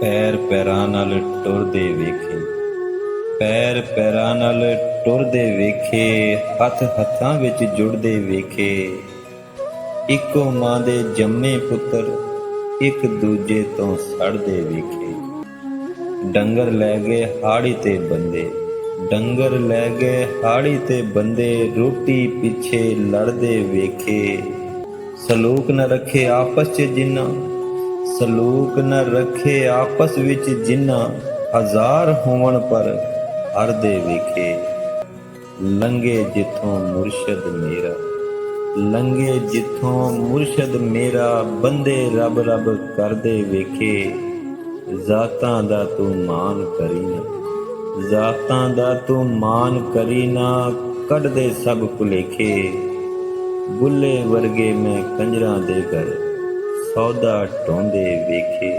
ਪੈਰ ਪੈਰਾਂ ਨਾਲ ਟੁਰਦੇ ਵੇਖੇ, ਪੈਰ ਪੈਰਾਂ ਨਾਲ ਟੁਰਦੇ ਵੇਖੇ, ਹੱਥ ਹੱਥਾਂ ਵਿੱਚ ਜੁੜਦੇ ਵੇਖੇ। ਇੱਕੋ ਮਾਂ ਦੇ ਜੰਮੇ ਪੁੱਤਰ ਇੱਕ ਦੂਜੇ ਤੋਂ ਸੜਦੇ ਵੇਖੇ। ਡੰਗਰ ਲੈ ਗਏ ਹਾੜੀ ਤੇ ਬੰਦੇ, ਡੰਗਰ ਲੈ ਗਏ ਹਾੜੀ ਤੇ ਬੰਦੇ, ਰੋਟੀ ਪਿੱਛੇ ਲੜਦੇ ਵੇਖੇ। ਸਲੂਕ ਨ ਰੱਖੇ ਆਪਸ 'ਚ ਜਿਨ੍ਹਾਂ, ਸਲੂਕ ਨ ਰੱਖੇ ਆਪਸ ਵਿੱਚ ਜਿਨ੍ਹਾਂ, ਹਜ਼ਾਰ ਹੋਵਣ ਪਰ ਹਰਦੇ ਵੇਖੇ। ਲੰਘੇ ਜਿੱਥੋਂ ਮੁਰਸ਼ਦ ਮੇਰਾ, ਲੰਘੇ ਜਿੱਥੋਂ ਮੁਰਸ਼ਦ ਮੇਰਾ, ਬੰਦੇ ਰੱਬ ਰੱਬ ਕਰਦੇ ਵੇਖੇ। ਜ਼ਾਤਾਂ ਦਾ ਤੂੰ ਮਾਨ ਕਰੀ ਨਾ, ਜ਼ਾਤਾਂ ਦਾ ਤੂੰ ਮਾਨ ਕਰੀ ਨਾ, ਕੱਢਦੇ ਸਭ ਭੁਲੇਖੇ। ਬੁੱਲੇ ਵਰਗੇ ਮੈਂ ਕੰਜਰਾਂ ਦੇ ਘਰ ਸੌਦਾ ਢੋਂਦੇ ਵੇਖੇ।